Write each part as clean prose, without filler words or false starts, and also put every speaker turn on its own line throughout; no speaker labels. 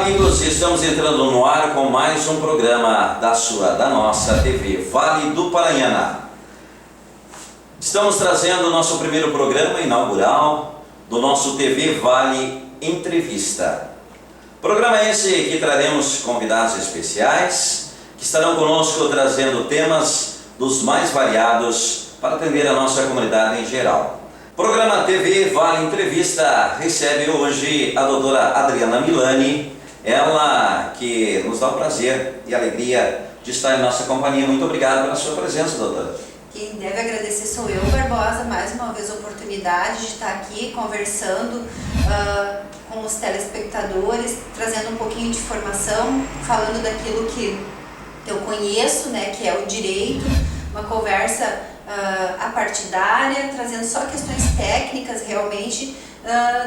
amigos, estamos entrando no ar com mais um programa da nossa TV Vale do Paranhana. Estamos trazendo o nosso primeiro programa inaugural do nosso TV Vale Entrevista. Programa esse que traremos convidados especiais que estarão conosco trazendo temas dos mais variados para atender a nossa comunidade em geral. Programa TV Vale Entrevista recebe hoje a doutora Adriana Milani, ela que nos dá o prazer e a alegria de estar em nossa companhia. Muito obrigado pela sua presença, doutora.
Quem deve agradecer sou eu, Barbosa, mais uma vez a oportunidade de estar aqui conversando com os telespectadores, trazendo um pouquinho de informação, falando daquilo que eu conheço, né, que é o direito, uma conversa apartidária, trazendo só questões técnicas realmente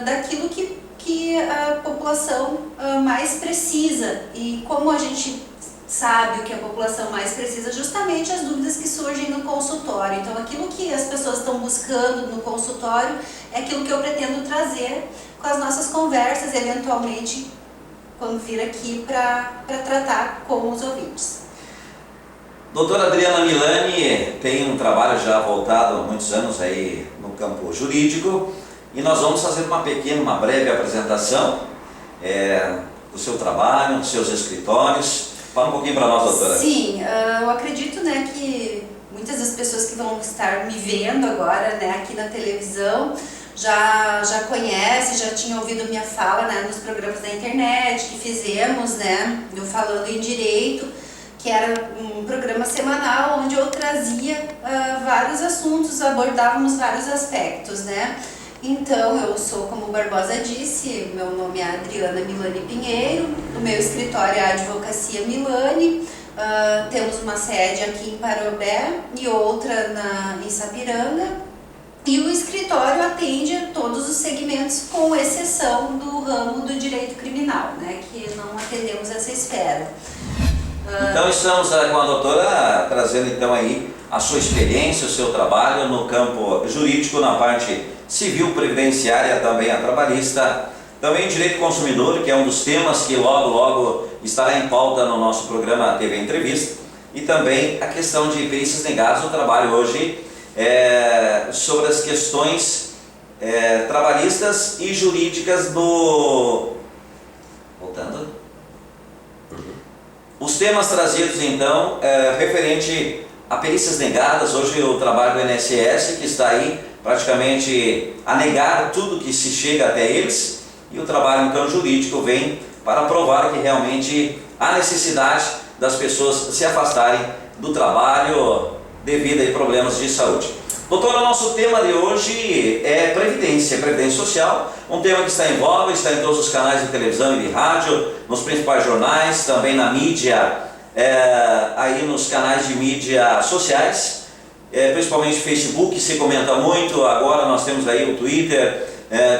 daquilo que a população mais precisa. E como a gente sabe o que a população mais precisa, justamente as dúvidas que surgem no consultório. Então aquilo que as pessoas estão buscando no consultório é aquilo que eu pretendo trazer com as nossas conversas, eventualmente quando vir aqui para tratar com os ouvintes.
Doutora Adriana Milani tem um trabalho já voltado há muitos anos aí no campo jurídico e nós vamos fazer uma breve apresentação do seu trabalho, dos seus escritórios. Fala um pouquinho para nós, doutora.
Sim, eu acredito, né, que muitas das pessoas que vão estar me vendo agora, né, aqui na televisão já conhecem, já tinham ouvido minha fala, né, nos programas da internet que fizemos, né, do Falando em Direito, que era um programa semanal onde eu trazia vários assuntos, abordávamos vários aspectos, né. Então, eu sou, como o Barbosa disse, meu nome é Adriana Milani Pinheiro, o meu escritório é a Advocacia Milani, temos uma sede aqui em Parobé e outra em Sapiranga, e o escritório atende a todos os segmentos, com exceção do ramo do direito criminal, né, que não atendemos essa esfera.
Então estamos com a doutora trazendo então aí a sua experiência, o seu trabalho no campo jurídico, na parte civil, previdenciária, também a trabalhista, também direito consumidor, que é um dos temas que logo estará em pauta no nosso programa TV Entrevista, e também a questão de perícias negadas. O trabalho hoje sobre as questões trabalhistas e jurídicas Voltando. Os temas trazidos então referente a perícias negadas. Hoje o trabalho do INSS, que está aí praticamente a negar tudo que se chega até eles, e o trabalho então jurídico vem para provar que realmente há necessidade das pessoas se afastarem do trabalho devido a problemas de saúde. Doutora, nosso tema de hoje é previdência social, um tema que está em voga, está em todos os canais de televisão e de rádio, nos principais jornais, também na mídia, aí nos canais de mídia sociais, principalmente Facebook, se comenta muito. Agora nós temos aí o Twitter,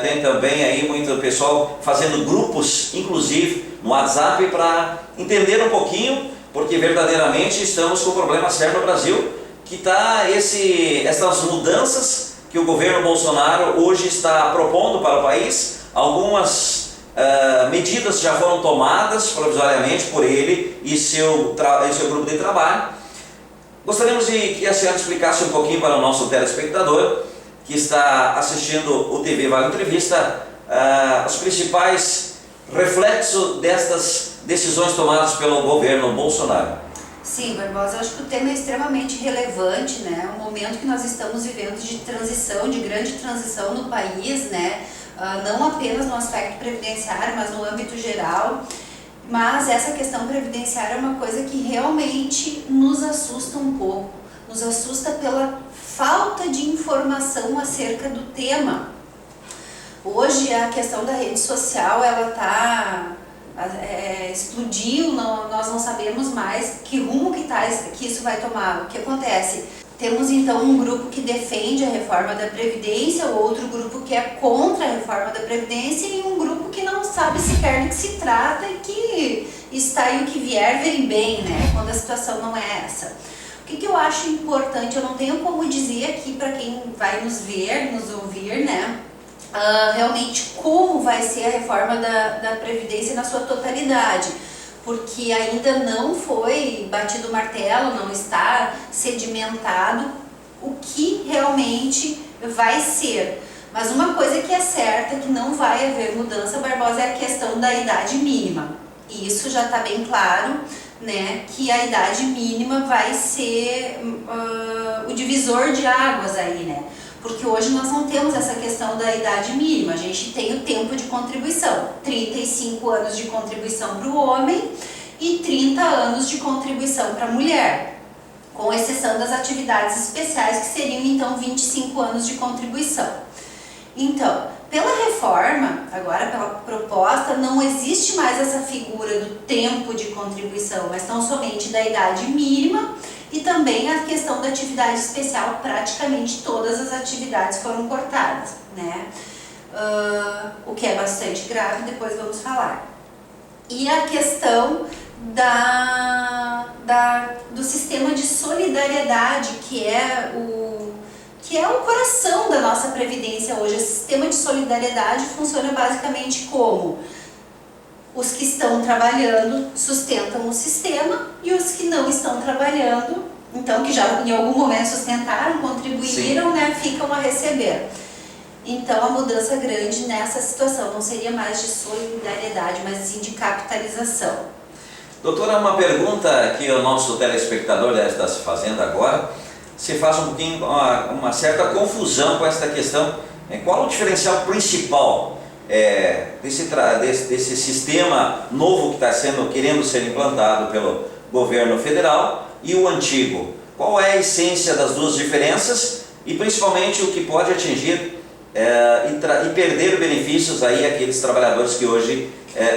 tem também aí muito pessoal fazendo grupos, inclusive no WhatsApp, para entender um pouquinho, porque verdadeiramente estamos com um problema sério no Brasil, que está essas mudanças que o governo Bolsonaro hoje está propondo para o país. Algumas medidas já foram tomadas provisoriamente por ele e seu grupo de trabalho. Gostaríamos de que a senhora explicasse um pouquinho para o nosso telespectador que está assistindo o TV Vale Entrevista os principais reflexos destas decisões tomadas pelo governo Bolsonaro.
Sim, Barbosa, eu acho que o tema é extremamente relevante, né? O momento que nós estamos vivendo de transição, de grande transição no país, né? Não apenas no aspecto previdenciário, mas no âmbito geral. Mas essa questão previdenciária é uma coisa que realmente nos assusta um pouco. Nos assusta pela falta de informação acerca do tema. Hoje a questão da rede social, ela explodiu, nós não sabemos mais que rumo que isso vai tomar. O que acontece? Temos então um grupo que defende a reforma da Previdência, outro grupo que é contra a reforma da Previdência e um grupo que não sabe sequer do que se trata e que está aí o que vier vem bem, né? Quando a situação não é essa. O que eu acho importante, eu não tenho como dizer aqui para quem vai nos ver, nos ouvir, né? realmente como vai ser a reforma da Previdência na sua totalidade, porque ainda não foi batido o martelo, não está sedimentado o que realmente vai ser. Mas uma coisa que é certa, que não vai haver mudança, Barbosa, é a questão da idade mínima. E isso já está bem claro, né, que a idade mínima vai ser o divisor de águas aí, né? Porque hoje nós não temos essa questão da idade mínima, a gente tem o tempo de contribuição, 35 anos de contribuição para o homem e 30 anos de contribuição para a mulher, com exceção das atividades especiais, que seriam então 25 anos de contribuição. Então, pela reforma, agora pela proposta, não existe mais essa figura do tempo de contribuição, mas tão somente da idade mínima e também a questão da atividade especial. Praticamente todas as atividades foram cortadas, né? O que é bastante grave, depois vamos falar. E a questão do sistema de solidariedade, que é o coração da nossa Previdência hoje. O sistema de solidariedade funciona basicamente como: os que estão trabalhando sustentam o sistema e os que não estão trabalhando, então que já em algum momento sustentaram, contribuíram, né, ficam a receber. Então a mudança grande nessa situação não seria mais de solidariedade, mas sim de capitalização.
Doutora, uma pergunta que o nosso telespectador deve estar se fazendo agora, se faz um pouquinho uma certa confusão com essa questão. Qual o diferencial principal desse sistema novo que está querendo ser implantado pelo governo federal e o antigo? Qual é a essência das duas diferenças e principalmente o que pode atingir e perder benefícios aí àqueles trabalhadores que hoje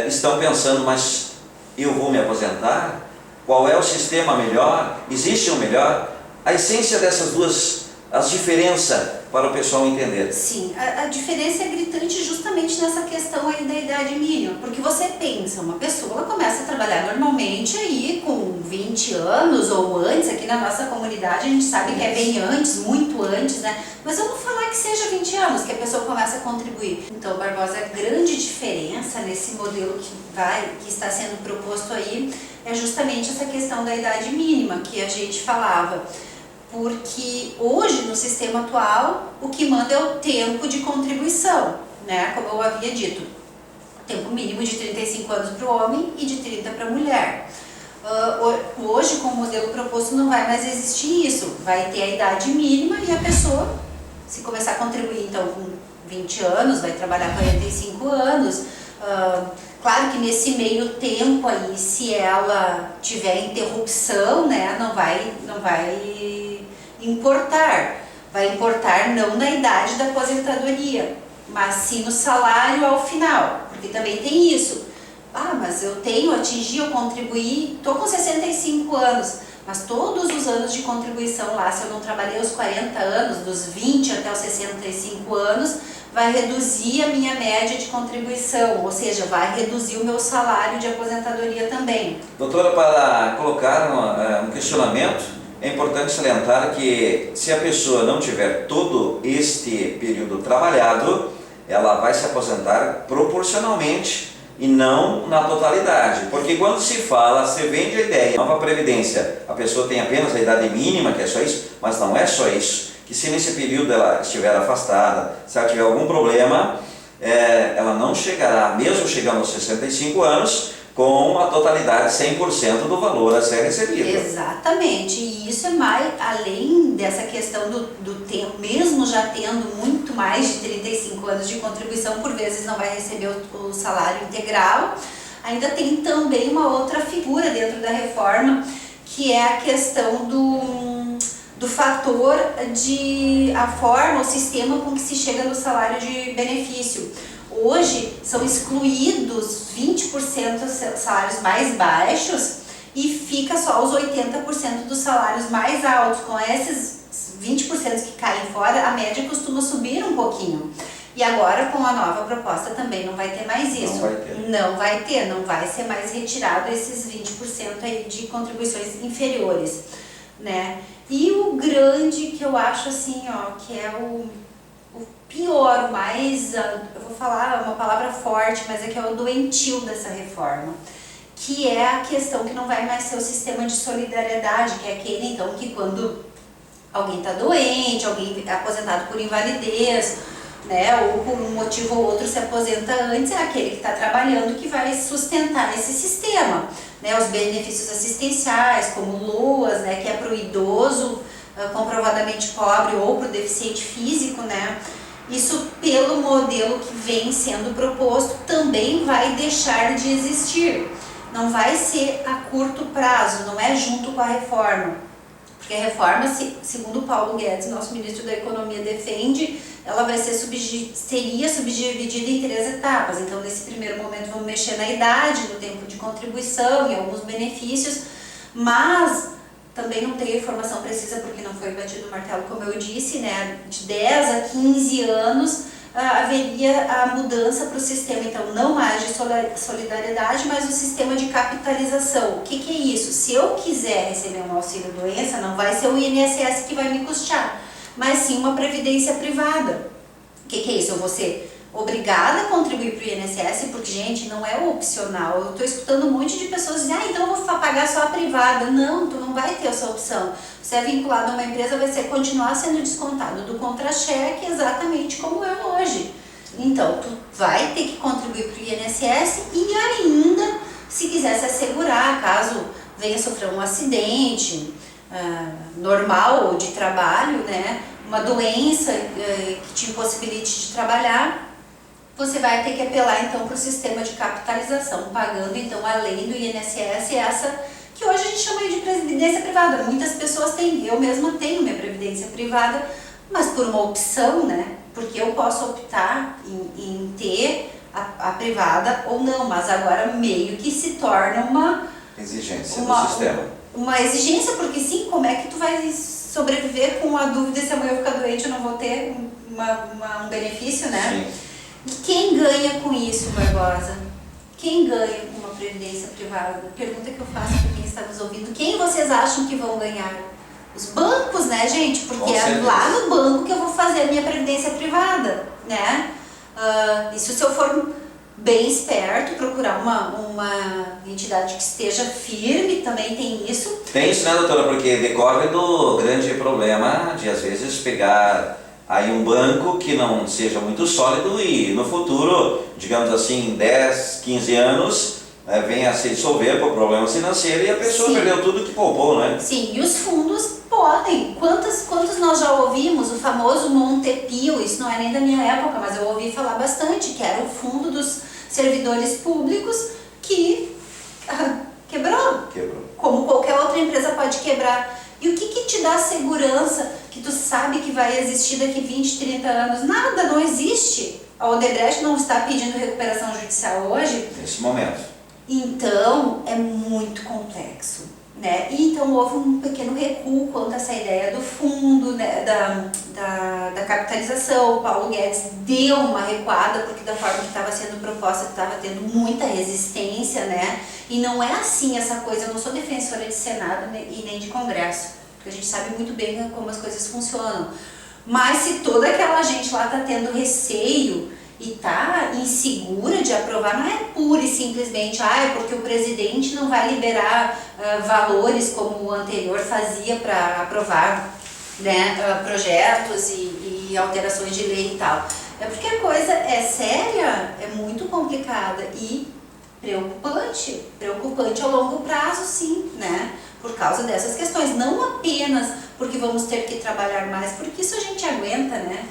estão pensando: mas eu vou me aposentar? Qual é o sistema melhor? Existe um melhor? A essência dessas duas, as diferenças para o pessoal entender.
Sim, a diferença é gritante justamente nessa questão aí da idade mínima, porque você pensa, uma pessoa começa a trabalhar normalmente aí com 20 anos ou antes. Aqui na nossa comunidade a gente sabe que é bem antes, muito antes, né? Mas vamos falar que seja 20 anos que a pessoa começa a contribuir. Então, Barbosa, a grande diferença nesse modelo que está sendo proposto aí é justamente essa questão da idade mínima que a gente falava. Porque hoje, no sistema atual, o que manda é o tempo de contribuição, né? Como eu havia dito, tempo mínimo de 35 anos para o homem e de 30 para a mulher. Hoje, com o modelo proposto, não vai mais existir isso. Vai ter a idade mínima e a pessoa, se começar a contribuir então com 20 anos, vai trabalhar 45 anos. Claro que nesse meio tempo aí, se ela tiver interrupção, né, não vai importar. Vai importar não na idade da aposentadoria, mas sim no salário ao final, porque também tem isso. Mas eu atingi, eu contribuí, estou com 65 anos, mas todos os anos de contribuição lá, se eu não trabalhei os 40 anos, dos 20 até os 65 anos, vai reduzir a minha média de contribuição, ou seja, vai reduzir o meu salário de aposentadoria também.
Doutora, para colocar um questionamento, é importante salientar que se a pessoa não tiver todo este período trabalhado, ela vai se aposentar proporcionalmente e não na totalidade. Porque quando se vende a ideia, nova previdência, a pessoa tem apenas a idade mínima, que é só isso, mas não é só isso. Que se nesse período ela estiver afastada, se ela tiver algum problema, ela não chegará, mesmo chegando aos 65 anos, com a totalidade 100% do valor a ser recebido.
Exatamente, e isso é mais, além dessa questão do tempo, mesmo já tendo muito mais de 35 anos de contribuição, por vezes não vai receber o salário integral. Ainda tem também uma outra figura dentro da reforma, que é a questão do fator a forma, o sistema com que se chega no salário de benefício. Hoje são excluídos 20% dos salários mais baixos e fica só os 80% dos salários mais altos. Com esses 20% que caem fora, a média costuma subir um pouquinho. E agora, com a nova proposta, também não vai ter mais isso. Não vai ser mais retirado esses 20% aí de contribuições inferiores, né? E o grande que eu acho assim, que é o pior, o mais, eu vou falar uma palavra forte, mas é que é o doentio dessa reforma, que é a questão que não vai mais ser o sistema de solidariedade, que é aquele então que quando alguém está doente, alguém é aposentado por invalidez, né, ou por um motivo ou outro se aposenta antes, é aquele que está trabalhando que vai sustentar esse sistema, né, os benefícios assistenciais, como LOAS, né, que é para o idoso comprovadamente pobre ou para o deficiente físico, né, isso pelo modelo que vem sendo proposto também vai deixar de existir, não vai ser a curto prazo, não é junto com a reforma. Porque a reforma, segundo Paulo Guedes, nosso ministro da Economia, defende, ela vai ser seria subdividida em 3 etapas. Então, nesse primeiro momento, vamos mexer na idade, no tempo de contribuição e alguns benefícios, mas também não tenho informação precisa porque não foi batido o martelo, como eu disse, né? De 10 a 15 anos haveria a mudança para o sistema, então não mais de solidariedade, mas o sistema de capitalização. O que é isso? Se eu quiser receber um auxílio-doença, não vai ser o INSS que vai me custear, mas sim uma previdência privada. O que é isso? Eu vou ser obrigada a contribuir para o INSS, porque, gente, não é opcional. Eu estou escutando um monte de pessoas dizendo, então eu vou pagar só a privada. Não, tu não vai ter essa opção. Você é vinculado a uma empresa, vai ser continuar sendo descontado do contra-cheque exatamente como é hoje. Então, tu vai ter que contribuir para o INSS e ainda, se quiser se assegurar, caso venha sofrer um acidente normal ou de trabalho, né, uma doença que te impossibilite de trabalhar, você vai ter que apelar então para o sistema de capitalização, pagando então além do INSS essa que hoje a gente chama de previdência privada. Muitas pessoas têm, eu mesma tenho minha previdência privada, mas por uma opção, né? Porque eu posso optar em ter a privada ou não, mas agora meio que se torna uma
exigência do sistema.
Uma exigência, porque sim, como é que tu vai sobreviver com a dúvida se amanhã eu ficar doente eu não vou ter um benefício, né?
Sim.
E quem ganha com isso, Barbosa? Quem ganha com uma previdência privada? Pergunta que eu faço para quem está nos ouvindo. Quem vocês acham que vão ganhar? Os bancos, né, gente? Porque é lá no banco que eu vou fazer a minha previdência privada, né? Isso se eu for bem esperto, procurar uma entidade que esteja firme, também tem isso.
Tem isso, né, doutora? Porque decorre do grande problema de, às vezes, pegar aí um banco que não seja muito sólido e no futuro, digamos assim, 10, 15 anos, venha a se dissolver por problema financeiro e a pessoa
Sim.
perdeu tudo que poupou, né?
Sim, e os fundos podem. Quantos nós já ouvimos? O famoso Montepio, isso não é nem da minha época, mas eu ouvi falar bastante, que era o fundo dos servidores públicos que quebrou. Como qualquer outra empresa pode quebrar. E o que te dá segurança que tu sabe que vai existir daqui 20, 30 anos? Nada, não existe. A Odebrecht não está pedindo recuperação judicial hoje.
Nesse momento.
Então, é muito complexo, né? E então houve um pequeno recuo quanto a essa ideia do fundo, né, da capitalização. O Paulo Guedes deu uma recuada, porque da forma que estava sendo proposta estava tendo muita resistência, né? E não é assim essa coisa, eu não sou defensora de Senado e nem de Congresso, porque a gente sabe muito bem como as coisas funcionam. Mas se toda aquela gente lá está tendo receio e está insegura de aprovar, não é pura e simplesmente, porque o presidente não vai liberar valores como o anterior fazia para aprovar, né, projetos e alterações de lei e tal. É porque a coisa é séria, é muito complicada e preocupante a longo prazo, sim, né? Por causa dessas questões, não apenas porque vamos ter que trabalhar mais, porque isso a gente aguenta, né?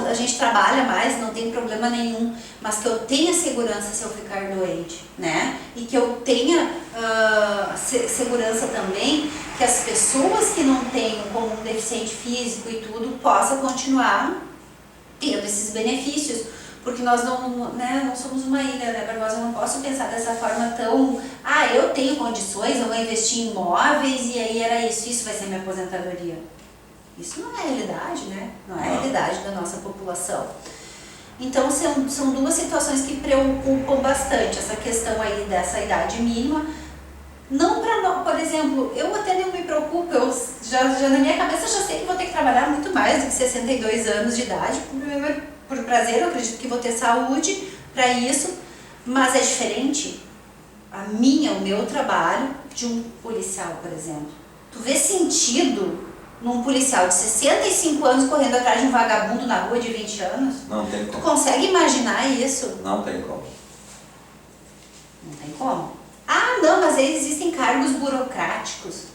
A gente trabalha mais, não tem problema nenhum, mas que eu tenha segurança se eu ficar doente, né? E que eu tenha segurança também que as pessoas que não tenham como um deficiente físico e tudo, possam continuar tendo esses benefícios. Porque nós não somos uma ilha, né, Barbosa? Eu não posso pensar dessa forma tão... eu tenho condições, eu vou investir em imóveis e aí era isso vai ser minha aposentadoria. Isso não é a realidade, né? Não é a realidade da nossa população. Então, são duas situações que preocupam bastante, essa questão aí dessa idade mínima. Não para, por exemplo, eu até não me preocupo, eu já na minha cabeça já sei que vou ter que trabalhar muito mais do que 62 anos de idade, por prazer, eu acredito que vou ter saúde para isso, mas é diferente o meu trabalho de um policial, por exemplo. Tu vê sentido num policial de 65 anos correndo atrás de um vagabundo na rua de 20 anos?
Não tem como.
Tu consegue imaginar isso?
Não tem como.
Não tem como. Ah, não, mas aí existem cargos burocráticos.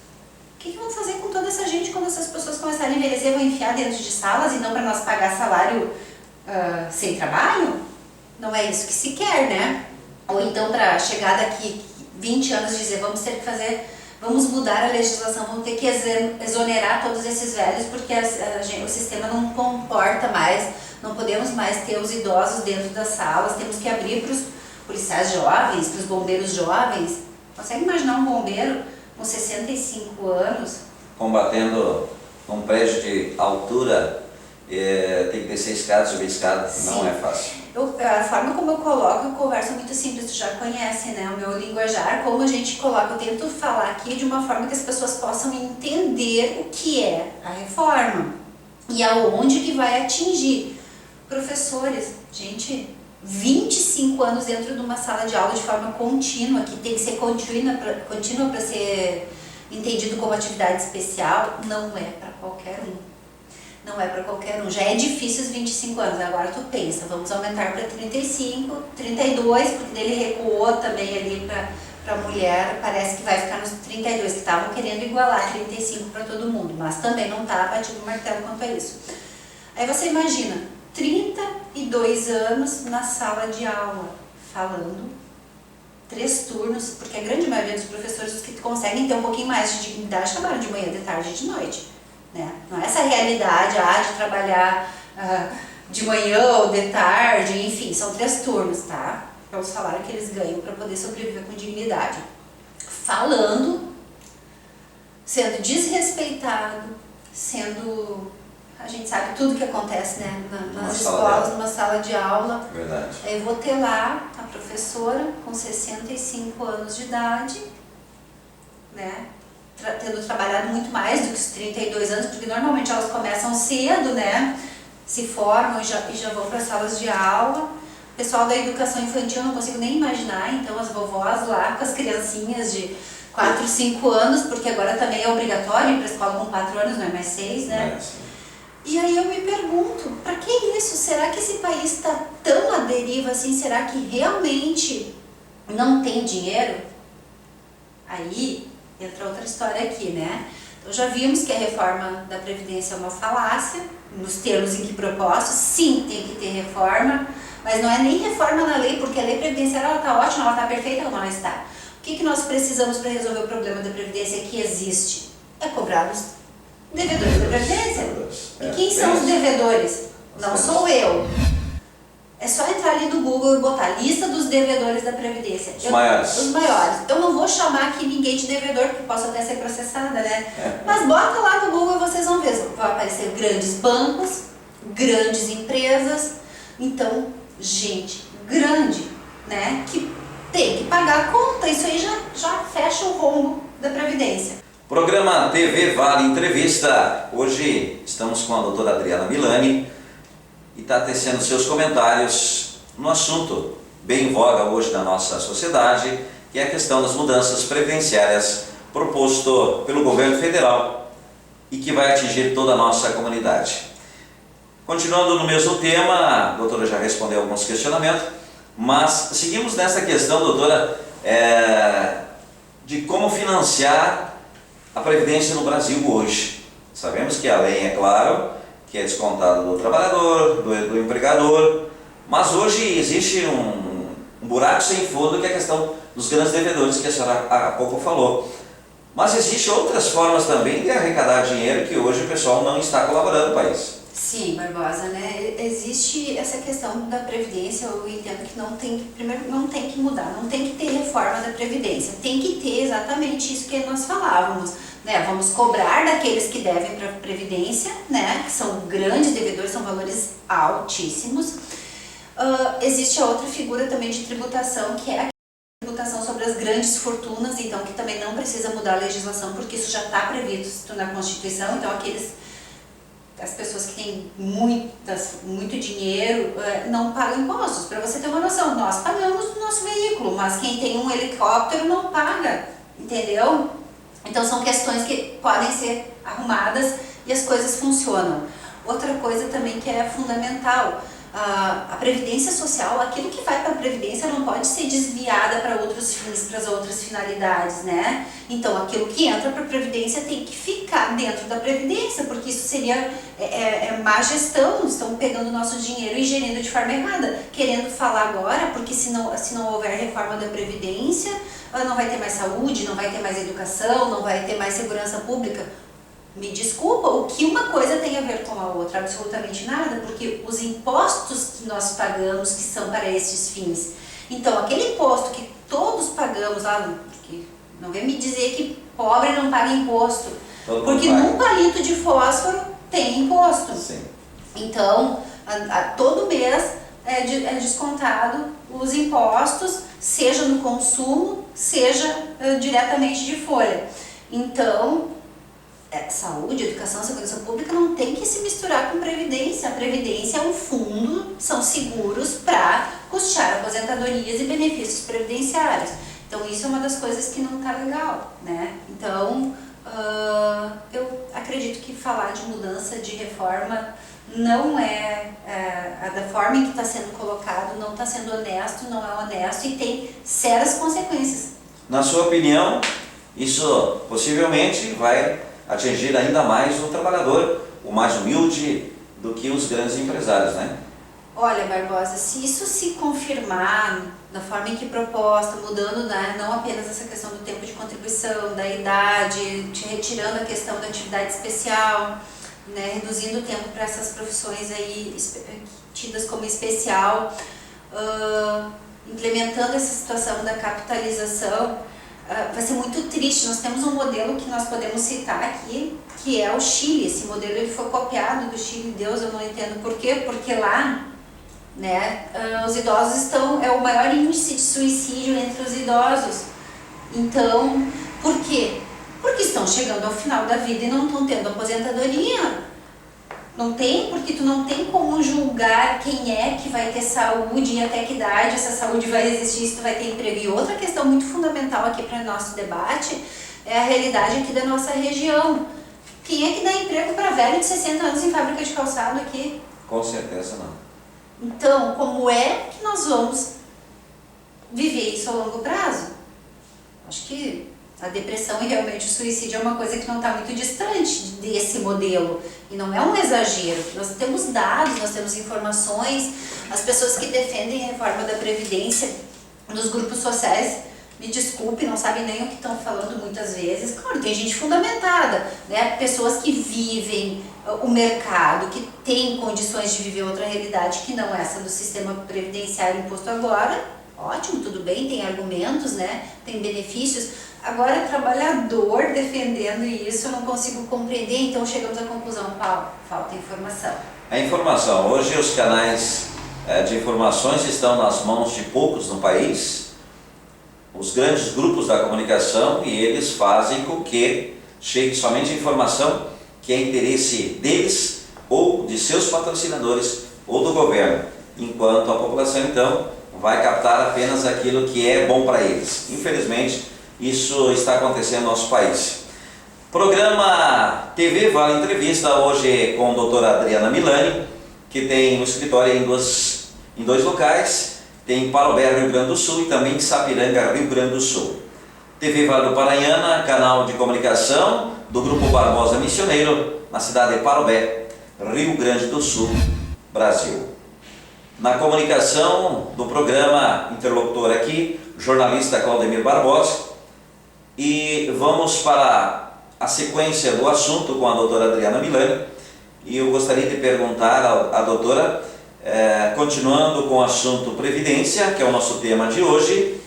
O que vão fazer com toda essa gente quando essas pessoas começarem a envelhecer? Vão enfiar dentro de salas e não para nós pagar salário sem trabalho? Não é isso que se quer, né? Ou então para chegar daqui 20 anos e dizer, vamos mudar a legislação, vamos ter que exonerar todos esses velhos porque o sistema não comporta mais, não podemos mais ter os idosos dentro das salas, temos que abrir para os policiais jovens, para os bombeiros jovens. Consegue imaginar um bombeiro com 65 anos?
Combatendo um prédio de altura, tem que descer escada, subir escada, não é fácil.
A forma como eu coloco, eu converso muito simples, tu já conhece, né, o meu linguajar, como a gente coloca, eu tento falar aqui de uma forma que as pessoas possam entender o que é a reforma e aonde que vai atingir. Professores, gente, 25 anos dentro de uma sala de aula de forma contínua, que tem que ser contínua para ser entendido como atividade especial, não é para qualquer um. Não é para qualquer um. Já é difícil os 25 anos, agora tu pensa, vamos aumentar para 35, 32, porque dele recuou também ali para a mulher, parece que vai ficar nos 32, que estavam querendo igualar 35 para todo mundo, mas também não está batido o martelo quanto a isso. Aí você imagina, 32 anos na sala de aula, falando 3 turnos, porque a grande maioria dos professores, os que conseguem ter um pouquinho mais de dignidade, trabalham de manhã, de tarde e de noite. Né? Não é essa realidade de trabalhar de manhã ou de tarde, enfim, são 3 turnos, tá? É o salário que eles ganham para poder sobreviver com dignidade. Falando, sendo desrespeitado, a gente sabe tudo que acontece, né? Nas escolas, numa sala de aula.
Verdade.
Aí eu vou ter lá a professora com 65 anos de idade, né? Tendo trabalhado muito mais do que os 32 anos, porque normalmente elas começam cedo, né? Se formam e já vão para as salas de aula. O pessoal da educação infantil eu não consigo nem imaginar, então as vovós lá com as criancinhas de 4, 5 anos, porque agora também é obrigatório ir para a escola com 4 anos, não é mais 6, né? E aí eu me pergunto, para que isso? Será que esse país está tão à deriva assim? Será que realmente não tem dinheiro? Aí entra outra história aqui, né? Então já vimos que a reforma da Previdência é uma falácia, nos termos em que proposto, sim, tem que ter reforma, mas não é nem reforma na lei, porque a lei previdenciária ela está ótima, ela está perfeita como ela está. O que nós precisamos para resolver o problema da Previdência que existe? É cobrar os devedores da Previdência. E quem são os devedores? Não sou eu. É só entrar ali no Google e botar lista dos devedores da Previdência.
Os maiores.
Os maiores. Eu não vou chamar aqui ninguém de devedor, porque posso até ser processada, né? Mas bota lá no Google e vocês vão ver. Vão aparecer grandes bancos, grandes empresas. Então, gente grande, né? Que tem que pagar a conta. Isso aí já fecha o rombo da Previdência.
Programa TV Vale Entrevista. Hoje estamos com a doutora Adriana Milani e está tecendo seus comentários no assunto bem em voga hoje na nossa sociedade, que é a questão das mudanças previdenciárias proposto pelo governo federal e que vai atingir toda a nossa comunidade. Continuando no mesmo tema, a doutora já respondeu alguns questionamentos, mas seguimos nessa questão, doutora, de como financiar a Previdência no Brasil hoje. Sabemos que a lei, é claro, que é descontada do trabalhador, do empregador, mas hoje existe um buraco sem fundo, que é a questão dos grandes devedores, que a senhora há pouco falou. Mas existem outras formas também de arrecadar dinheiro que hoje o pessoal não está colaborando no país.
Sim, Barbosa, né? Existe essa questão da Previdência, eu entendo que primeiro não tem que mudar, não tem que ter reforma da Previdência, tem que ter exatamente isso que nós falávamos, né? Vamos cobrar daqueles que devem para a Previdência, né? Que são grandes devedores, são valores altíssimos. Existe a outra figura também de tributação, que é a tributação sobre as grandes fortunas, então que também não precisa mudar a legislação, porque isso já está previsto na Constituição, então aqueles tem muito dinheiro não paga impostos. Para você ter uma noção, nós pagamos no nosso veículo, mas quem tem um helicóptero não paga, entendeu? Então são questões que podem ser arrumadas e as coisas funcionam. Outra coisa também que é fundamental, a previdência social, aquilo que vai para a previdência não pode ser desviada para outros fins, para as outras finalidades, né? Então aquilo que entra para a previdência tem que ficar dentro da previdência, porque isso seria má gestão, estão pegando o nosso dinheiro e gerindo de forma errada, querendo falar agora, porque se não houver reforma da previdência, não vai ter mais saúde, não vai ter mais educação, não vai ter mais segurança pública. Me desculpa, o que uma coisa tem a ver com a outra? Absolutamente nada, porque os impostos que nós pagamos que são para esses fins. Então, aquele imposto que todos pagamos, porque não vem me dizer que pobre não paga imposto, porque num palito de fósforo tem imposto.
Sim.
Então, todo mês é descontado os impostos, seja no consumo, seja diretamente de folha. Então, saúde, educação, segurança pública não tem que se misturar com previdência. A previdência é um fundo, são seguros para custear aposentadorias e benefícios previdenciários. Então isso é uma das coisas que não está legal, né? Então eu acredito que falar de mudança, de reforma, não da forma em que está sendo colocado, não está sendo honesto, não é honesto e tem sérias consequências.
Na sua opinião, isso possivelmente vai atingir ainda mais o trabalhador, o mais humilde do que os grandes empresários, né?
Olha, Barbosa, se isso se confirmar da forma em que proposta, mudando, né, não apenas essa questão do tempo de contribuição, da idade, retirando a questão da atividade especial, né, reduzindo o tempo para essas profissões aí tidas como especial, implementando essa situação da capitalização, vai ser muito triste. Nós temos um modelo que nós podemos citar aqui, que é o Chile. Esse modelo ele foi copiado do Chile, Deus, eu não entendo por quê, porque lá, né, os idosos é o maior índice de suicídio entre os idosos. Então, por quê? Porque estão chegando ao final da vida e não estão tendo aposentadoria. Não tem, porque tu não tem como julgar quem é que vai ter saúde e até que idade essa saúde vai existir, se tu vai ter emprego. E outra questão muito fundamental aqui para o nosso debate é a realidade aqui da nossa região. Quem é que dá emprego para velho de 60 anos em fábrica de calçado aqui?
Com certeza não.
Então, como é que nós vamos viver isso a longo prazo? Acho que a depressão e realmente o suicídio é uma coisa que não está muito distante desse modelo. E não é um exagero. Nós temos dados, nós temos informações. As pessoas que defendem a reforma da Previdência nos grupos sociais, me desculpe, não sabem nem o que estão falando muitas vezes. Claro, tem gente fundamentada, né? Pessoas que vivem o mercado, que têm condições de viver outra realidade que não essa do sistema previdenciário imposto agora. Ótimo, tudo bem, tem argumentos, né? Tem benefícios. Agora, trabalhador defendendo isso, eu não consigo compreender, então chegamos à conclusão, Paulo, falta informação.
A informação. Hoje os canais de informações estão nas mãos de poucos no país, os grandes grupos da comunicação, e eles fazem com que chegue somente a informação que é interesse deles ou de seus patrocinadores ou do governo, enquanto a população então vai captar apenas aquilo que é bom para eles. Infelizmente, isso está acontecendo no nosso país. Programa TV Vale Entrevista, hoje com a doutora Adriana Milani, que tem um escritório em dois locais, tem em Parobé, Rio Grande do Sul, e também em Sapiranga, Rio Grande do Sul. TV Vale do Paranhana, canal de comunicação do Grupo Barbosa Missioneiro, na cidade de Parobé, Rio Grande do Sul, Brasil. Na comunicação do programa, interlocutor aqui, jornalista Claudemir Barbosa. E vamos para a sequência do assunto com a doutora Adriana Milani. E eu gostaria de perguntar à doutora, continuando com o assunto Previdência, que é o nosso tema de hoje,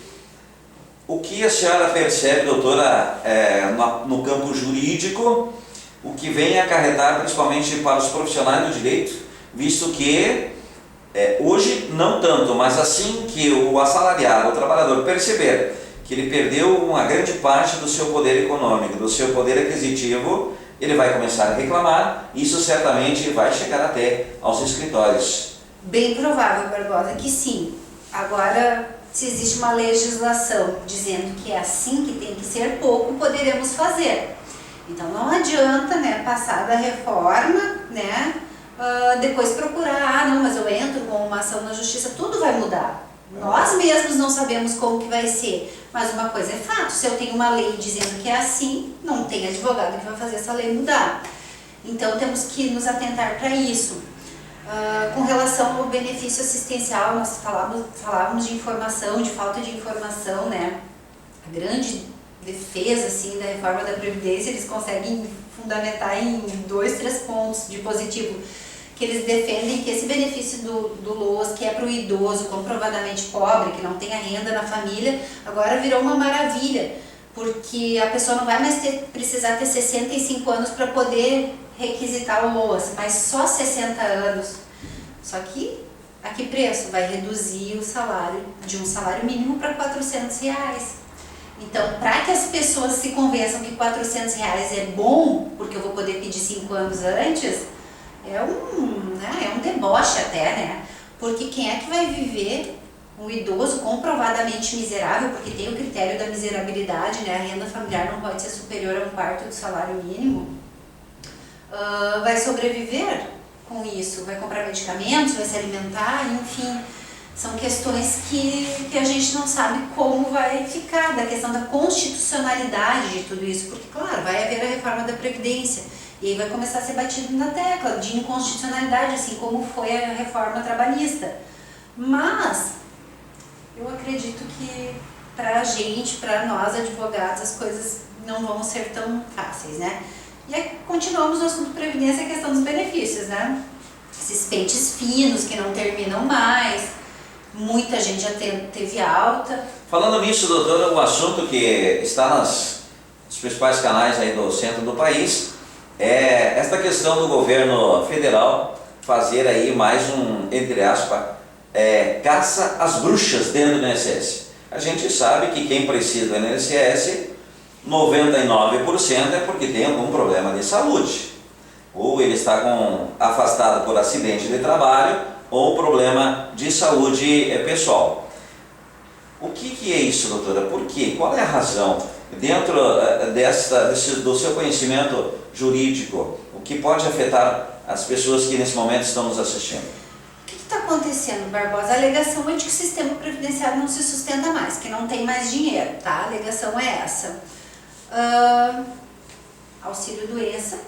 o que a senhora percebe, doutora, no campo jurídico, o que vem acarretar principalmente para os profissionais do direito, visto que hoje não tanto, mas assim que o assalariado, o trabalhador perceber que ele perdeu uma grande parte do seu poder econômico, do seu poder aquisitivo, ele vai começar a reclamar, e isso certamente vai chegar até aos escritórios.
Bem provável, Barbosa, que sim. Agora, se existe uma legislação dizendo que é assim que tem que ser, pouco poderemos fazer. Então não adianta, né, passar da reforma, né, depois procurar, não, mas eu entro com uma ação na justiça, tudo vai mudar. Nós mesmos não sabemos como que vai ser, mas uma coisa é fato, se eu tenho uma lei dizendo que é assim, não tem advogado que vai fazer essa lei mudar. Então temos que nos atentar para isso. Com relação ao benefício assistencial, nós falávamos de informação, de falta de informação, né? A grande defesa assim, da reforma da Previdência, eles conseguem fundamentar em 2, 3 pontos de positivo, que eles defendem que esse benefício do LOAS, que é para o idoso comprovadamente pobre, que não tem a renda na família, agora virou uma maravilha, porque a pessoa não vai mais precisar ter 65 anos para poder requisitar o LOAS, mas só 60 anos. Só que a que preço? Vai reduzir o salário de um salário mínimo para R$400. Então, para que as pessoas se convençam que R$400 é bom, porque eu vou poder pedir 5 anos antes, é um deboche até, né? Porque quem é que vai viver um idoso comprovadamente miserável, porque tem o critério da miserabilidade, né? A renda familiar não pode ser superior a 1/4 do salário mínimo. Vai sobreviver com isso, vai comprar medicamentos, vai se alimentar, enfim, são questões que a gente não sabe como vai ficar, da questão da constitucionalidade de tudo isso, porque claro, vai haver a reforma da Previdência, e aí vai começar a ser batido na tecla de inconstitucionalidade, assim como foi a reforma trabalhista. Mas eu acredito que para a gente, para nós advogados, as coisas não vão ser tão fáceis, né? E aí, continuamos no assunto Previdência, a questão dos benefícios, né? Esses pentes finos que não terminam mais, muita gente já teve alta.
Falando nisso, doutora, o assunto que está nos principais canais aí do centro do país é esta questão do governo federal fazer aí mais entre aspas, caça às bruxas dentro do INSS. A gente sabe que quem precisa do INSS, 99% é porque tem algum problema de saúde, ou ele está afastado por acidente de trabalho, ou problema de saúde pessoal. O que é isso, doutora? Por quê? Qual é a razão? Dentro do seu conhecimento jurídico, o que pode afetar as pessoas que nesse momento estão nos assistindo?
O que está acontecendo, Barbosa? A alegação é de que o sistema previdenciário não se sustenta mais, que não tem mais dinheiro, tá? A alegação é essa. Auxílio-doença,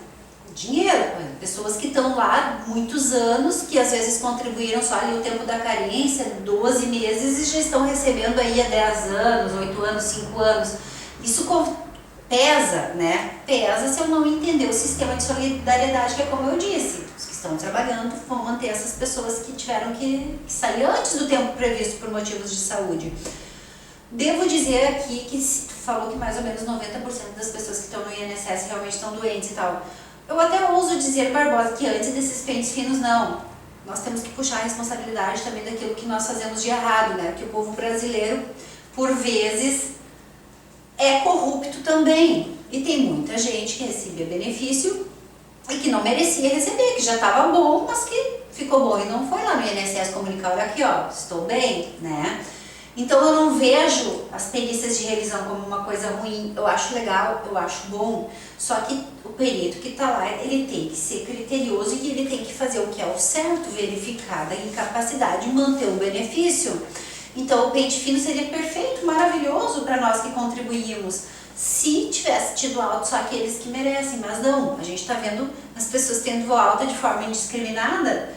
dinheiro, pessoas que estão lá muitos anos, que às vezes contribuíram só ali o tempo da carência, 12 meses, e já estão recebendo aí há 10 anos, 8 anos, 5 anos. Isso pesa, né? Pesa se eu não entender o sistema de solidariedade, que é como eu disse, os que estão trabalhando vão manter essas pessoas que tiveram que sair antes do tempo previsto por motivos de saúde. Devo dizer aqui que tu falou que mais ou menos 90% das pessoas que estão no INSS realmente estão doentes e tal. Eu até ouso dizer, Barbosa, que antes desses pentes finos, não. Nós temos que puxar a responsabilidade também daquilo que nós fazemos de errado, né? Que o povo brasileiro, por vezes, é corrupto também. E tem muita gente que recebia benefício e que não merecia receber, que já estava bom, mas que ficou bom e não foi lá no INSS comunicar, olha aqui, ó, estou bem, né? Então eu não vejo as perícias de revisão como uma coisa ruim, eu acho legal, eu acho bom, só que o perito que está lá, ele tem que ser criterioso e ele tem que fazer o que é o certo, verificar a incapacidade e manter o benefício. Então o pente fino seria perfeito, maravilhoso para nós que contribuímos, se tivesse tido alta só aqueles que merecem, mas não, a gente está vendo as pessoas tendo alta de forma indiscriminada,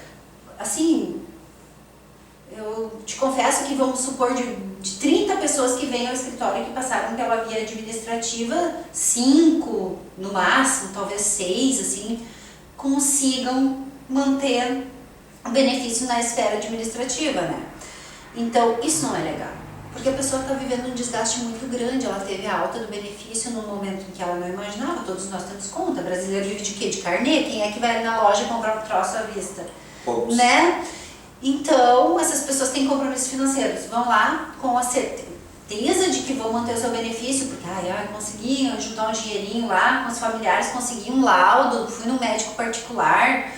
assim. Eu te confesso que vamos supor de 30 pessoas que vêm ao escritório e que passaram pela via administrativa, 5 no máximo, talvez 6, assim, consigam manter o benefício na esfera administrativa, né? Então, isso não é legal, porque a pessoa está vivendo um desgaste muito grande, ela teve a alta do benefício no momento em que ela não imaginava, todos nós temos conta, brasileiro vive de quê? De carnê? Quem é que vai na loja comprar um troço à vista? Né? Então, essas pessoas têm compromissos financeiros, vão lá com a certeza. certeza de que vão manter o seu benefício, porque consegui juntar um dinheirinho lá com os familiares, consegui um laudo, fui no médico particular,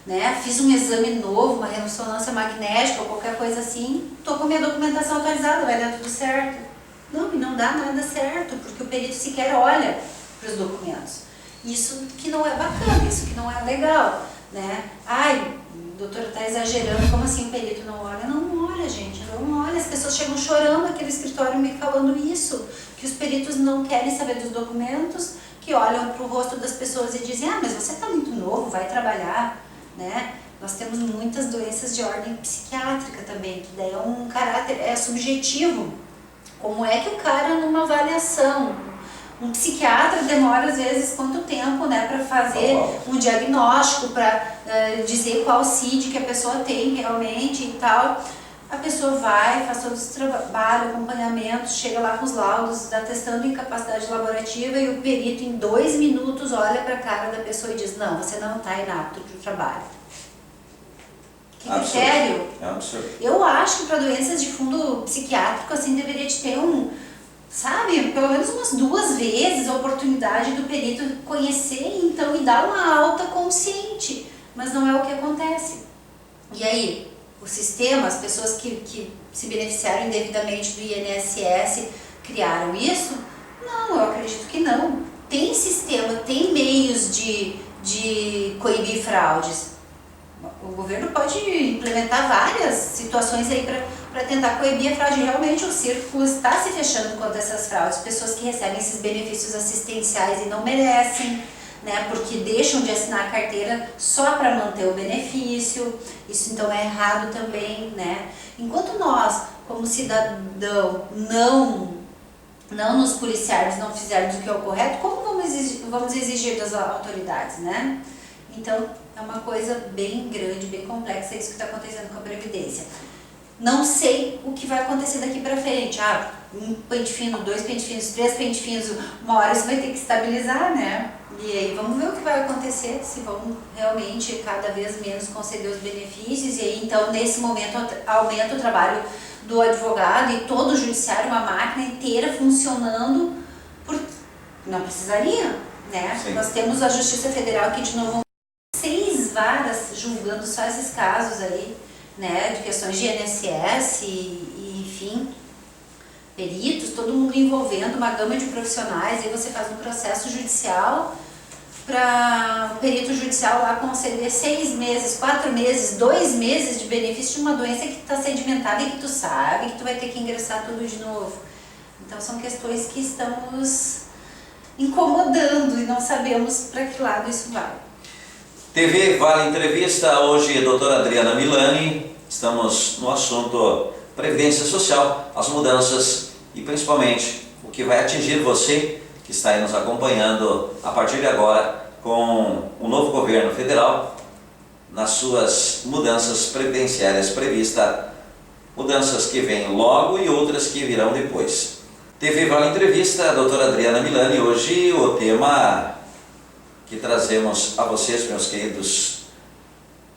né, fiz um exame novo, uma ressonância magnética ou qualquer coisa assim, tô com minha documentação atualizada, vai dar tudo certo. Não, e não dá nada certo, porque o perito sequer olha para os documentos. Isso que não é bacana, isso que não é legal, né? Doutora, está exagerando, como assim o perito não olha? Não olha, gente, não olha. As pessoas chegam chorando aqui no escritório me falando isso, que os peritos não querem saber dos documentos, que olham para o rosto das pessoas e dizem, mas você está muito novo, vai trabalhar, né? Nós temos muitas doenças de ordem psiquiátrica também, que daí é um caráter, é subjetivo. Como é que o cara, numa avaliação, um psiquiatra demora às vezes quanto tempo, né, para fazer um diagnóstico, para dizer qual CID que a pessoa tem realmente e tal. A pessoa vai, faz todo esse trabalho, acompanhamento, chega lá com os laudos, atestando incapacidade laborativa e o perito em 2 minutos olha para a cara da pessoa e diz, não, você não está inapto para o trabalho. Que critério?
É um absurdo.
Eu acho que para doenças de fundo psiquiátrico, assim, deveria de ter pelo menos umas 2 vezes a oportunidade do perito conhecer então e dar uma alta consciente, mas não é o que acontece. E aí, o sistema, as pessoas que se beneficiaram indevidamente do INSS criaram isso? Não, eu acredito que não. Tem sistema, tem meios de coibir fraudes. O governo pode implementar várias situações aí para tentar coibir a fraude. Realmente o círculo está se fechando quanto a essas fraudes. Pessoas que recebem esses benefícios assistenciais e não merecem, né, porque deixam de assinar a carteira só para manter o benefício. Isso então é errado também, né? Enquanto nós, como cidadão, não nos policiarmos, não fizermos o que é o correto, como vamos exigir das autoridades, né? Então, é uma coisa bem grande, bem complexa, isso que está acontecendo com a Previdência. Não sei o que vai acontecer daqui para frente. Um pente fino, 2 pente finos, 3 pente finos, uma hora isso vai ter que estabilizar, né? E aí vamos ver o que vai acontecer, se vão realmente cada vez menos conceder os benefícios. E aí, então, nesse momento, aumenta o trabalho do advogado e todo o judiciário, uma máquina inteira funcionando, não precisaria, né?
Sim.
Nós temos a Justiça Federal aqui de novo, 6 varas julgando só esses casos aí, né, de questões de INSS e enfim, peritos, todo mundo envolvendo, uma gama de profissionais. Aí você faz um processo judicial para o perito judicial lá conceder 6 meses, 4 meses, 2 meses de benefício de uma doença que está sedimentada e que tu sabe que tu vai ter que ingressar tudo de novo. Então são questões que estamos incomodando e não sabemos para que lado isso vai.
TV Vale Entrevista, hoje doutora Adriana Milani, estamos no assunto Previdência Social, as mudanças e principalmente o que vai atingir você que está aí nos acompanhando a partir de agora com o novo governo federal nas suas mudanças previdenciárias previstas, mudanças que vêm logo e outras que virão depois. TV Vale Entrevista, doutora Adriana Milani, hoje o tema que trazemos a vocês, meus queridos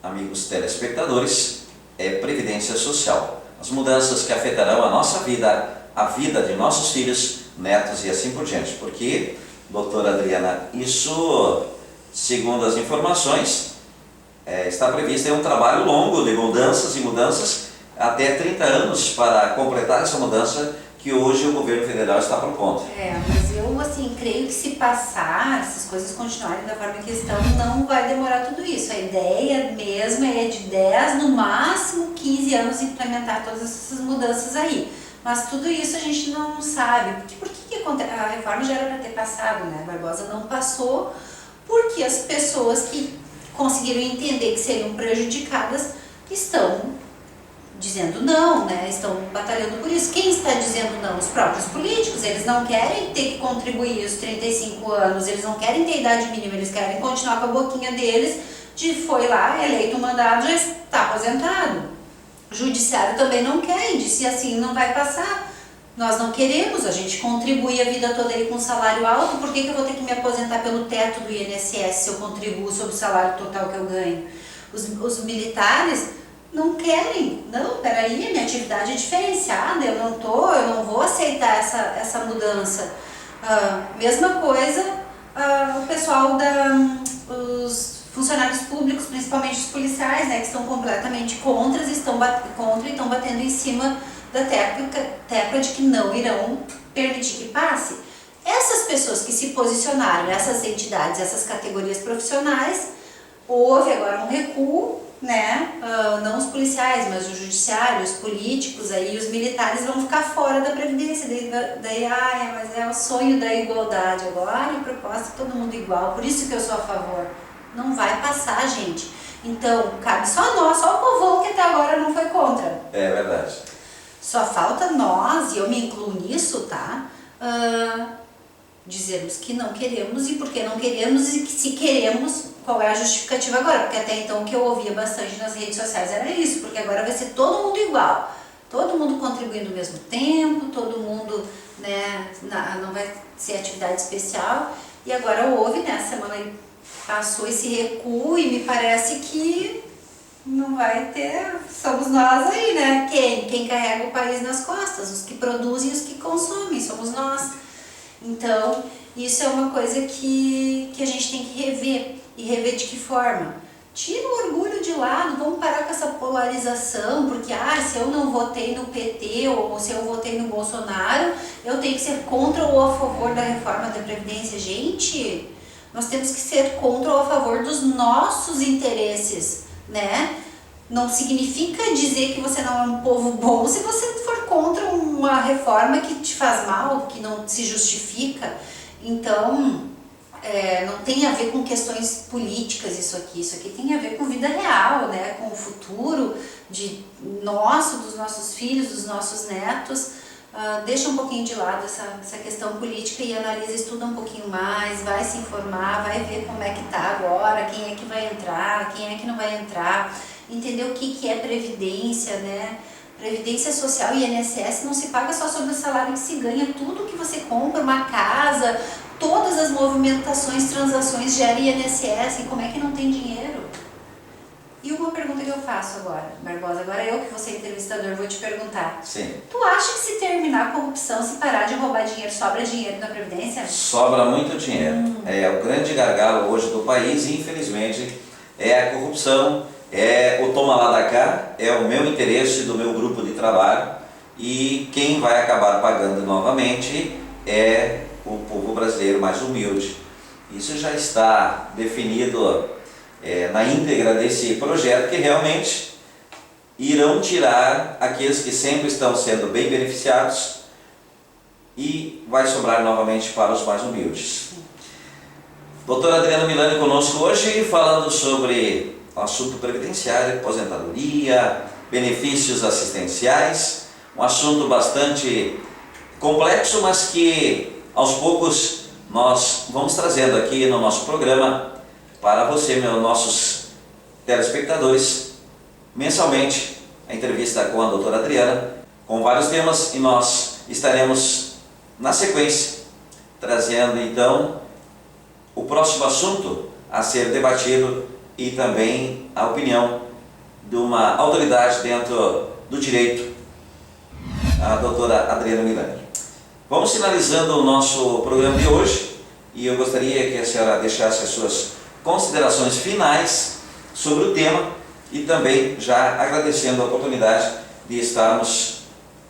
amigos telespectadores, é Previdência Social. As mudanças que afetarão a nossa vida, a vida de nossos filhos, netos e assim por diante. Porque, doutora Adriana, isso, segundo as informações, está previsto um trabalho longo de mudanças e mudanças, até 30 anos para completar essa mudança que hoje o governo federal está propondo.
Mas eu assim, creio que se passar, essas coisas continuarem da forma que estão, não vai demorar tudo isso. A ideia mesmo é de 10, no máximo 15 anos implementar todas essas mudanças aí. Mas tudo isso a gente não sabe. Por que a reforma já era para ter passado, né? A Barbosa não passou porque as pessoas que conseguiram entender que seriam prejudicadas estão dizendo não, né? Estão batalhando por isso. Quem está dizendo não? Os próprios políticos. Eles não querem ter que contribuir os 35 anos, eles não querem ter idade mínima, eles querem continuar com a boquinha deles de foi lá, eleito um mandato, já está aposentado. O judiciário também não quer, e disse assim, não vai passar. Nós não queremos, a gente contribui a vida toda aí com salário alto, por que eu vou ter que me aposentar pelo teto do INSS se eu contribuo sobre o salário total que eu ganho? Os militares não querem. Não, peraí, minha atividade é diferenciada, eu não vou aceitar essa mudança. Mesma coisa, o pessoal os funcionários públicos, principalmente os policiais, né, que estão completamente contra e estão batendo em cima da tecla de que não irão permitir que passe. Essas pessoas que se posicionaram, essas entidades, essas categorias profissionais, houve agora um recuo, né? Não os policiais, mas o judiciário, os políticos, aí os militares vão ficar fora da Previdência. Daí mas é o sonho da igualdade agora, a proposta todo mundo igual, por isso que eu sou a favor. Não vai passar, gente. Então, cabe só a nós, só o povão que até agora não foi contra.
É verdade.
Só falta nós, e eu me incluo nisso, tá? Dizermos que não queremos e por que não queremos e que se queremos, qual é a justificativa agora? Porque até então o que eu ouvia bastante nas redes sociais era isso, porque agora vai ser todo mundo igual. Todo mundo contribuindo ao mesmo tempo, todo mundo, né, não vai ser atividade especial. E agora houve, né, a semana passou esse recuo e me parece que não vai ter, somos nós aí, né? Quem carrega o país nas costas, os que produzem e os que consomem, somos nós. Então, isso é uma coisa que a gente tem que rever. E rever de que forma? Tira o orgulho de lado, vamos parar com essa polarização, porque se eu não votei no PT ou se eu votei no Bolsonaro, eu tenho que ser contra ou a favor da reforma da Previdência. Gente, nós temos que ser contra ou a favor dos nossos interesses, né? Não significa dizer que você não é um povo bom se você for contra uma reforma que te faz mal, que não se justifica. Então, não tem a ver com questões políticas isso aqui tem a ver com vida real, né? Com o futuro dos nossos filhos, dos nossos netos. Deixa um pouquinho de lado essa questão política e analisa, estuda um pouquinho mais, vai se informar, vai ver como é que tá agora, quem é que vai entrar, quem é que não vai entrar, entender o que é previdência, né? Previdência social e INSS não se paga só sobre o salário que se ganha, tudo que você compra, uma casa, todas as movimentações, transações gera INSS, e como é que não tem dinheiro? E uma pergunta que eu faço agora, Barbosa, agora eu que vou ser entrevistador, vou te perguntar.
Sim.
Tu acha que se terminar a corrupção, se parar de roubar dinheiro, sobra dinheiro na Previdência?
Sobra muito dinheiro. O grande gargalo hoje do país, infelizmente, é a corrupção, é o toma lá da cá, é o meu interesse do meu grupo de trabalho, e quem vai acabar pagando novamente é o povo brasileiro mais humilde. Isso já está definido na íntegra desse projeto, que realmente irão tirar aqueles que sempre estão sendo bem beneficiados e vai sobrar novamente para os mais humildes. Doutora Adriana Milani conosco hoje, falando sobre o assunto previdenciário, aposentadoria, benefícios assistenciais, um assunto bastante complexo, mas que aos poucos nós vamos trazendo aqui no nosso programa para você, nossos telespectadores, mensalmente a entrevista com a doutora Adriana, com vários temas, e nós estaremos na sequência trazendo então o próximo assunto a ser debatido e também a opinião de uma autoridade dentro do direito, a doutora Adriana Milani. Vamos finalizando o nosso programa de hoje e eu gostaria que a senhora deixasse as suas considerações finais sobre o tema e também já agradecendo a oportunidade de estarmos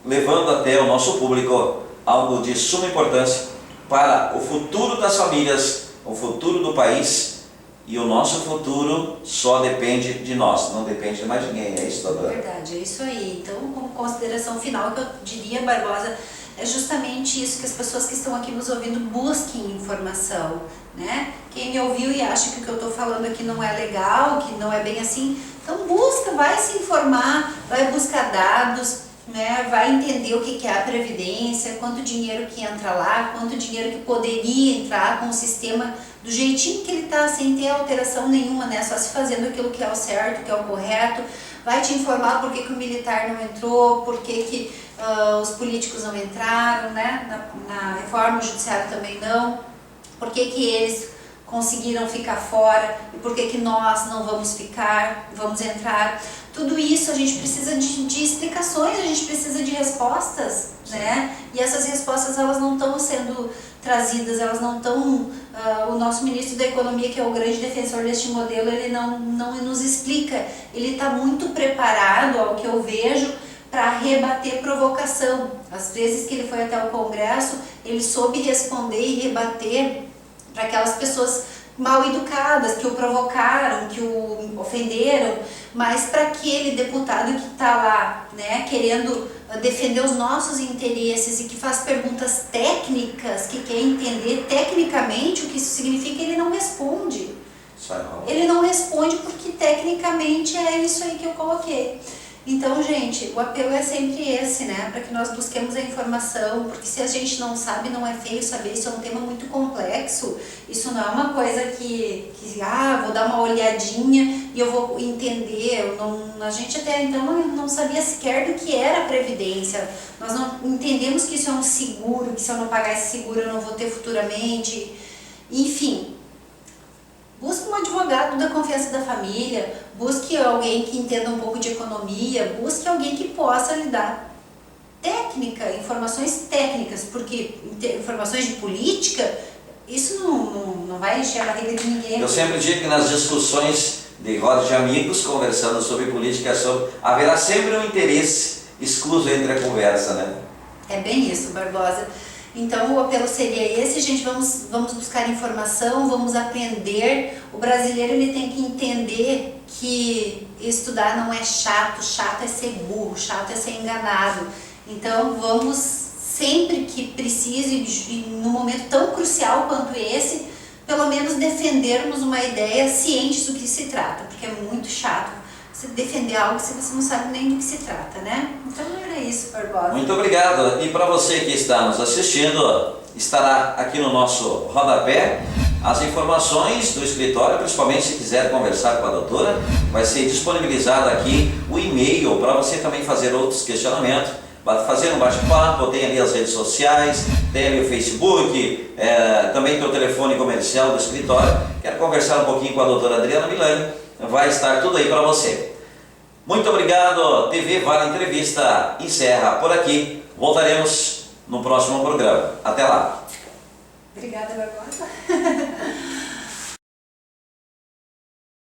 levando até o nosso público algo de suma importância para o futuro das famílias, o futuro do país, e o nosso futuro só depende de nós, não depende de mais ninguém, é isso, doutora?
Verdade, é isso aí. Então, como consideração final, que eu diria, Barbosa, é justamente isso, que as pessoas que estão aqui nos ouvindo busquem informação, né? Quem me ouviu e acha que o que eu estou falando aqui não é legal, que não é bem assim, então busca, vai se informar, vai buscar dados, né? Vai entender o que é a Previdência, quanto dinheiro que entra lá, quanto dinheiro que poderia entrar com o sistema do jeitinho que ele está, sem ter alteração nenhuma, né? Só se fazendo aquilo que é o certo, que é o correto. Vai te informar por que o militar não entrou, por que os políticos não entraram, né? Na reforma, o judiciário também não, por que eles conseguiram ficar fora e por que nós não vamos ficar, vamos entrar. Tudo isso a gente precisa de explicações, a gente precisa de respostas, né? E essas respostas elas não estão sendo trazidas, elas não estão... o nosso ministro da Economia, que é o grande defensor deste modelo, ele não nos explica. Ele está muito preparado, ao que eu vejo, para rebater provocação. Às vezes que ele foi até o Congresso, ele soube responder e rebater para aquelas pessoas mal educadas, que o provocaram, que o ofenderam, mas para aquele deputado que está lá, né, querendo defender os nossos interesses e que faz perguntas técnicas, que quer entender tecnicamente o que isso significa, ele não responde. Ele não responde porque tecnicamente é isso aí que eu coloquei. Então, gente, o apelo é sempre esse, né? Para que nós busquemos a informação, porque se a gente não sabe, não é feio saber, isso é um tema muito complexo, isso não é uma coisa que vou dar uma olhadinha e eu vou entender. A gente até então não sabia sequer do que era a Previdência, nós não entendemos que isso é um seguro, que se eu não pagar esse seguro eu não vou ter futuramente, enfim. Busque um advogado da confiança da família, busque alguém que entenda um pouco de economia, busque alguém que possa lhe dar informações técnicas, porque informações de política, isso não vai encher a barriga de ninguém.
Eu sempre digo que nas discussões de roda de amigos, conversando sobre política, haverá sempre um interesse excluso entre a conversa, né?
É bem isso, Barbosa. Então o apelo seria esse, gente, vamos buscar informação, vamos aprender. O brasileiro ele tem que entender que estudar não é chato, chato é ser burro, chato é ser enganado. Então vamos, sempre que precise, e num momento tão crucial quanto esse, pelo menos defendermos uma ideia ciente do que se trata, porque é muito chato você defender algo se você não sabe nem do que se trata, né? Então era isso, Barbosa.
Muito obrigado. E para você que está nos assistindo, estará aqui no nosso rodapé as informações do escritório, principalmente se quiser conversar com a doutora, vai ser disponibilizado aqui o e-mail para você também fazer outros questionamentos, fazer um bate-papo, tem ali as redes sociais, tem ali o Facebook, também tem o telefone comercial do escritório. Quero conversar um pouquinho com a doutora Adriana Milani, vai estar tudo aí para você. Muito obrigado, TV Vale Entrevista encerra por aqui, voltaremos no próximo programa. Até lá.
Obrigada, Barbosa.